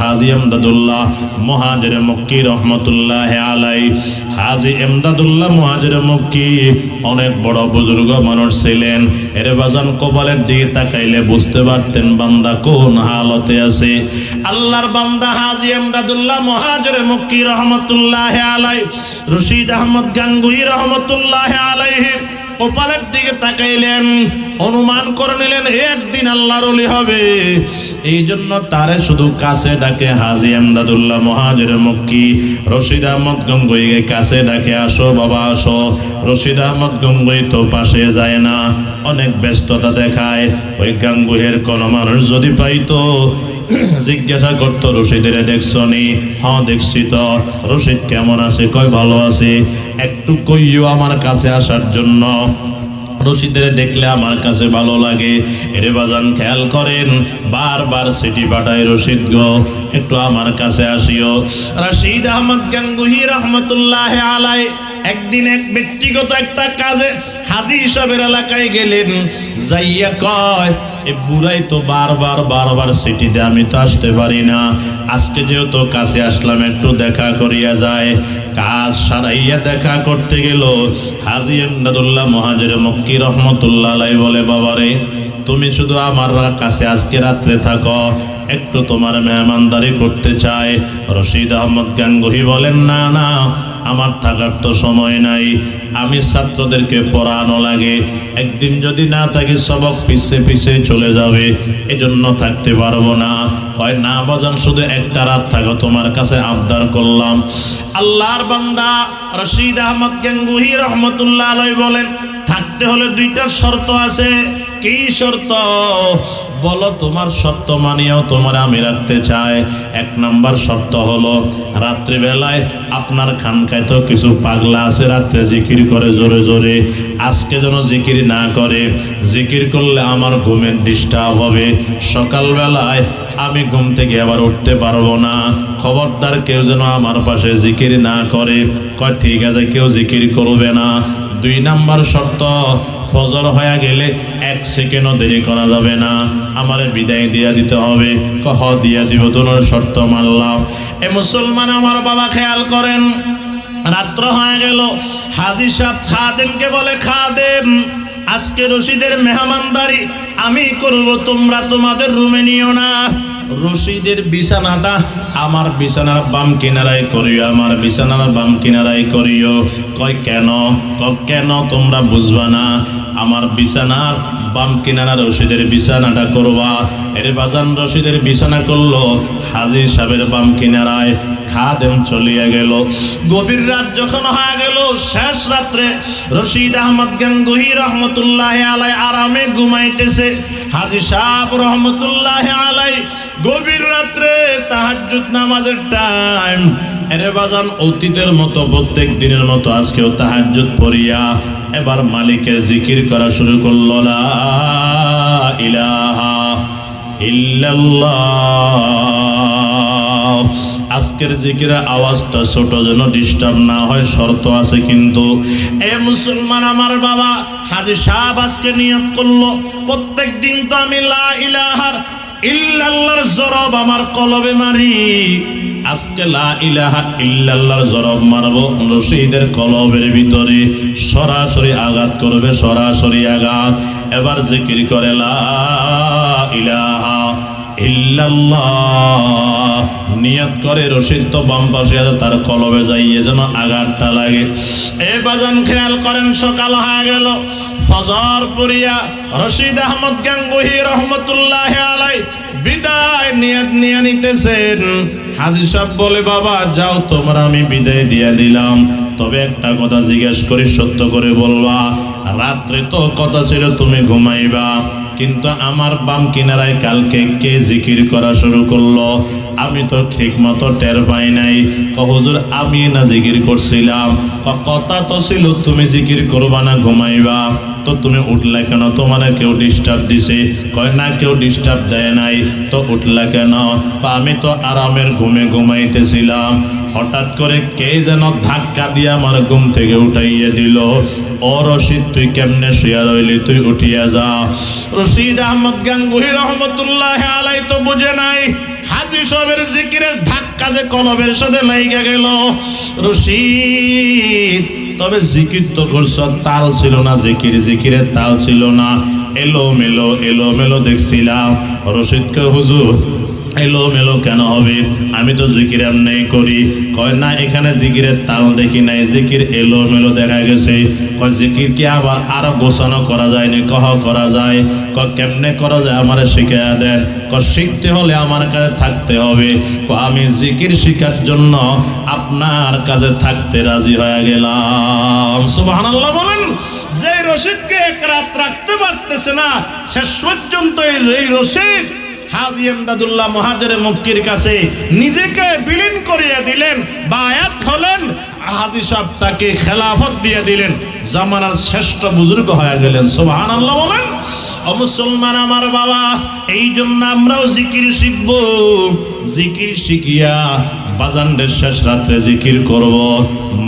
হাজী এমদাদুল্লাহ মুহাজির মক্কি রহমতুল্লাহ আলাই। হাজী এমদাদুল্লাহ মুহাজির মক্কি অনেক বড় বুজুর্গ মানুষ ছিলেন। এর বাজান কপালের দিকে তাকাইলে বুঝতে পারতেন বান্দা কোন হালতে আছে। আল্লাহর বান্দা হাজী এমদাদুল্লাহ মুহাজির মক্কি রহমতুল্লাহ আলাই রশিদ আহমদ গাঙ্গুহি রহমতুল্লাহ আলাইহি কপালের দিকে তাকাইলেন, অনুমান করে নিলেন একদিন আল্লাহর ওলি হবে। এই জন্য তারে শুধু কাছে ডাকে হাজী এমদাদুল্লাহ মুহাজির মক্কি। রশিদ আহমদ গঙ্গুইকে কাছে ডাকে, আসো বাবা আসো। রশিদ আহমদ গঙ্গুই তো পাশে যায় না, অনেক ব্যস্ততা দেখায়। ওই গাঙ্গুহের কোন মানুষ যদি পাইতো জিজ্ঞাসা করতো রশিদের দেখছো নি? হ্যাঁ দেখছি তো। রশিদ কেমন আছে? কয় ভালো আছে। একটু কইও আমার কাছে আসার জন্য, রশিদের দেখলে আমার কাছে ভালো লাগে। এরে বাজান খেয়াল করেন, বারবার সিটি পাঠায় রশিদ গো একটু আমার কাছে আসিও। রশিদ আহমদ গাঙ্গুহি রহমতুল্লাহ আলাই একদিন এক ব্যক্তিগত একটা কাজে হাজী সাহেবের এলাকায় গেলেন। যাইয়া কয়, এ বুড়াই তো বারবার সিটি দেয়, আমি তো আসতে পারি না। আজকে যেহেতু কাছে আসলাম একটু দেখা করিয়া যায়। কাজ সারাইয়া দেখা করতে গেল। হাজী এমদাদুল্লাহ মুহাজির মক্কি রহমতুল্লাহ আলাই বলে, বাবারে তুমি শুধু আমার কাছে আজকে রাত্রে থাকো, একটু তোমার মেহমানদারি করতে চায়। রশিদ আহমদ গাঙ্গুহি বলেন, না না আমার থাকার তো সময় নাই, আমি ছাত্রদেরকে পড়ানো লাগে, একদিন যদি না থাকি সবক পিছে চলে যাবে, এজন্য থাকতে পারবো না। হয় না বাজান শুধু একটা রাত থাকো, তোমার কাছে আবদার করলাম। আল্লাহর বান্দা রশিদ আহমদ গাঙ্গুহি রহমতুল্লাহ আলাইহি বলেন, থাকতে হলে দুইটা শর্ত আছে। কি শর্ত? বলো তোমার শর্ত মানিয়েও তোমার আমি রাখতে চাই। এক নাম্বার শর্ত হলো রাত্রিবেলায় আপনার খানকায় তো কিছু পাগলা আছে রাত্রে জিকির করে জোরে জোরে, আজকে যেন জিকির না করে। জিকির করলে আমার ঘুমের ডিস্টার্ব হবে, সকালবেলায় আমি ঘুম থেকে আবার উঠতে পারবো না। খবরদার কেউ যেন আমার পাশে জিকির না করে। কয় ঠিক আছে, কেউ জিকির করবে না। দুই নাম্বার শর্ত, ফজর হয়ে গেলে 1 সেকেন্ডও দেরি করা যাবে না, আমারে বিদায় দিয়া দিতে হবে। কহ দিয়া দিব, দুটোর শর্ত মানলাম। এ মুসলমান আমার বাবা খেয়াল করেন, রাত্র হয়ে গেল। হাজী সাহেব খাদেমকে বলে, খাদেম আজকে রশিদের মেহমানদারি আমি করব, তোমরা তোমাদের রুমে নিও না। রশিদের বিছানাটা আমার বিছানার বাম কিনারায় করিও, আমার বিছানার বাম কিনারায় করিও। কয় কেন? কেন তোমরা বুঝবা না? আমার বিছানার বাম কিনারা রশিদের বিছানাটা করবা। এর বাজান রশিদের বিছানা করলো হাজী সাহেবের বাম কিনারায়। খাদেম চলিয়া গেল। গভীর রাত যখন হয়ে গেল, শেষ রাত্রে রশিদ আহমদ গাঙ্গুহি রহমতুল্লাহ আলাই আরামে ঘুমাইতেছে। হাজী সাহেব রহমতুল্লাহ আলাই গভীর রাত্রে তাহাজ্জুদ নামাজের টাইম। এরে বাজান অতীতের মতো প্রত্যেক দিনের মতো আজকেও তাহাজ্জুদ পড়িয়া এবার মালিকের জিকির করা শুরু করলো, লা ইলাহা ইল্লাল্লাহ। আজকের জিকিরের আওয়াজটা ছোট যেন ডিস্টার্ব না হয়, শর্ত আছে কিন্তু। এ মুসলমান আমার বাবা, হাজী সাহেব আজকে নিয়ত করলো, প্রত্যেক দিন তো আমি লা ইলাহা ইল্লাল্লাহর জরব আমার কলবে মারি, আজকে লা ইলাহা ইল্লাল্লাহর জরব মারবো রশিদের কলবের ভিতরে। সরাসরি আঘাত করবে, সরাসরি আঘাত। এবার জিকির করে লা ইলাহা ইল্লাল্লাহ, নিয়ত করে রশিদ তো বাম পাশে আছে, তার কলবে যাইয়ে যেন আঘাতটা লাগে। এ বাজান খেয়াল করেন, সকাল হয়ে গেল। ফজর পড়িয়া রশিদ আহমদ গাঙ্গুহি রহমতুল্লাহ আলাই বিদায় নিয়ত নিয়ে নিতেছেন। হাজী সাহেব বলে, বাবা যাও তোমরা, আমি বিদায় দিয়ে দিলাম, তবে একটা কথা জিজ্ঞেস করি, সত্য করে বলবা। রাত্রে তো কথা ছিল তুমি ঘুমাইবা, কিন্তু আমার বাম কিনারায় কালকে কে জিকির করা শুরু করলো? আমি তো ঠিক মতো টের পাই নাই। হুজুর আমি না জিকির করছিলাম। কথা তো ছিল তুমি জিকির করবা না, ঘুমাইবা, তো তুমি উঠলা কেন? তোমার কেউ ডিস্টার্ব দিছে? কয় না, কেউ ডিস্টার্ব দেয় নাই। তো উঠলা কেন? আমি তো আরামের ঘুমে ঘুমাইতেছিলাম, হঠাৎ করে কে যেন ধাক্কা দিয়ে আমার ঘুম থেকে উঠাইয়ে দিল। ও রশিদ তুই কেমনে শুয়া রইলি? তুই উঠিয়া যা। রশিদ আহমদ গাঙ্গুহি রহমতুল্লাহ আলাই তো বুঝে নাই হাজী সাহেবের জিকিরের ধাক্কা যে কলবের সাথে লাইগা গেল। রশিদ তবে জিকির তো করছ, তাল ছিল না, জিকিরের তাল ছিল না, এলোমেলো দেখছিলাম। রশিদকে হুজুর এলোমেলো কেন হবে? আমি তো জিকির এমনি করি। কয় না, এখানে জিকিরের তাল দেখি নাই, জিকির এলোমেলো দেখা গেছে। কয় জিকির কি আবার আরো গোছানো করা যায়নি? কহ করা যায়। কেমনে করা যায় আমার শিখিয়ে দেন। শিখতে হলে আমার কাছে থাকতে হবে। আমি জিকির শিখার জন্য আপনার কাছে থাকতে রাজি হয়ে গেলাম। সুবহানাল্লাহ বলেন। যে রশিদকে এক রাত রাখতে পারতেছে না, শেষ পর্যন্ত এই রশিদ হাজী এমদাদুল্লাহ মুহাজির মক্কির কাছে নিজেকে বিলীন করিয়ে দিলেন, বায়াত হলেন। হাজী সাহেব তাকে খেলাফত দিয়ে দিলেন, জামানার শ্রেষ্ঠ বুজুর্গ হয়ে গেলেন। সুবহানাল্লাহ বলেন। ও মুসলমান আমার বাবা, এই জন্য আমরাও জিকির শিখব। জিকির শিখিয়া বাজানদের শেষ রাত্রে জিকির করব,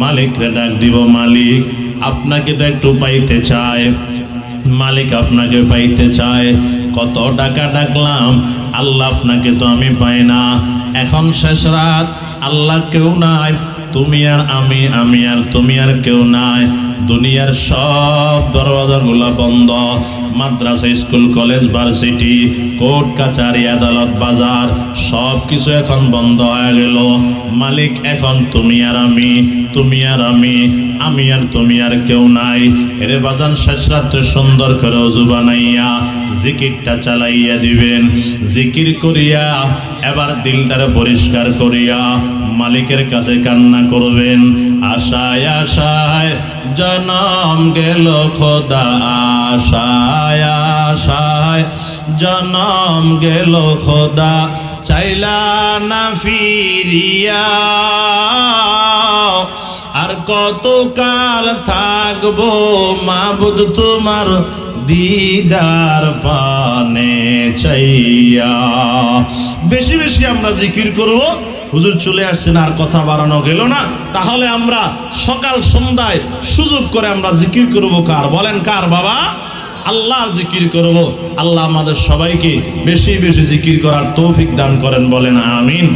মালিকরে ডাক দিব, মালিক আপনাকে তো একটু পাইতে চায়, মালিক আপনাকে পাইতে চায়। কত টাকা ডাকলাম, আল্লাহ আপনাকে তো আমি পাই না। এখন শেষ রাত, আল্লাহ কেউ নাই, তুমি আর আমি, আমি আর তুমি আর কেউ নাই। দুনিয়ার সব দরওয়াজাগুলো বন্ধ, মাদ্রাসা, স্কুল, কলেজ, ভার্সিটি, কোর্ট কাচারি, আদালত, বাজার সব কিছু এখন বন্ধ হয়ে গেল। মালিক এখন তুমি আর আমি, তুমি আর আমি, আমি আর তুমি আর কেউ নাই। এরে বাজান, শেষ রাত্রে সুন্দর করে ওযু বানাইয়া জিকিরটা চালাইয়া দিবেন। জিকির করিয়া এবার দিলটারে পরিষ্কার করিয়া মালিকের কাছে কান্না করবেন। আশায় আশায় জনম গেল খোদা, আশায় আশায় জনম গেল খোদা, চাইলা না ফিরিয়া। আর কতকাল থাকবো মাবুদ তোমার দিদার পানে চাইয়া। বেশি বেশি আমরা জিকির করব। হুজুর চলে আসছেন, আর কথা বাড়ানো গেল না। তাহলে আমরা সকাল সন্ধ্যায় সুযোগ করে আমরা জিকির করব। কার বলেন? কার বাবা? আল্লাহর জিকির করব। আল্লাহ আমাদের সবাইকে বেশি বেশি জিকির করার তৌফিক দান করেন, বলেন আমিন।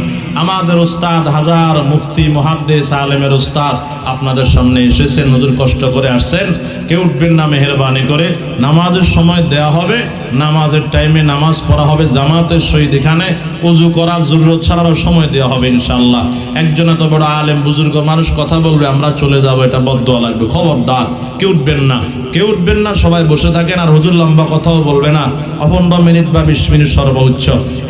আমাদের উস্তাদ হাজার মুফতি মুহাদ্দিস আলেমের উস্তাদ আপনাদের সামনে এসেছেন, হুজুর কষ্ট করে আসছেন। কেউ উঠবেন না, মেহেরবানি করে। নামাজের সময় দেয়া হবে, নামাজের টাইমে নামাজ পড়া হবে জামাতের সহিত। এখানে ওযু করার জরুরত ছাড়ারও সময় দেওয়া হবে ইনশাআল্লাহ। একজন এত বড় আলেম বুজুর্গ মানুষ কথা বলবে, আমরা চলে যাব, এটা বদদোয়া লাগবে। খবরদার কেউ উঠবেন না, কেউ উঠবেন না, সবাই বসে থাকেন। আর হুজুর লম্বা কথাও বলবে না, 15 মিনিট বা 20 মিনিট সর্বোচ্চ।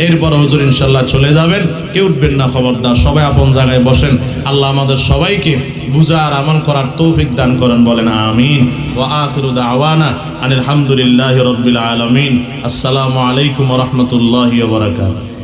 এরপর হুজুর ইনশাআল্লাহ চলে যাবেন। কেউ উঠবেন না, খবরদার, সবাই আপন জায়গায় বসেন। আল্লাহ আমাদের সবাইকে বুঝার আমল করার তৌফিক দান করেন, বলেন আমিন। ওয়া আখিরু দাওয়ানা আনিল হামদুলিল্লাহি রাব্বিল আলামিন। আসসালামু আলাইকুম ওয়া রাহমাতুল্লাহি ওয়া বারাকাতুহু।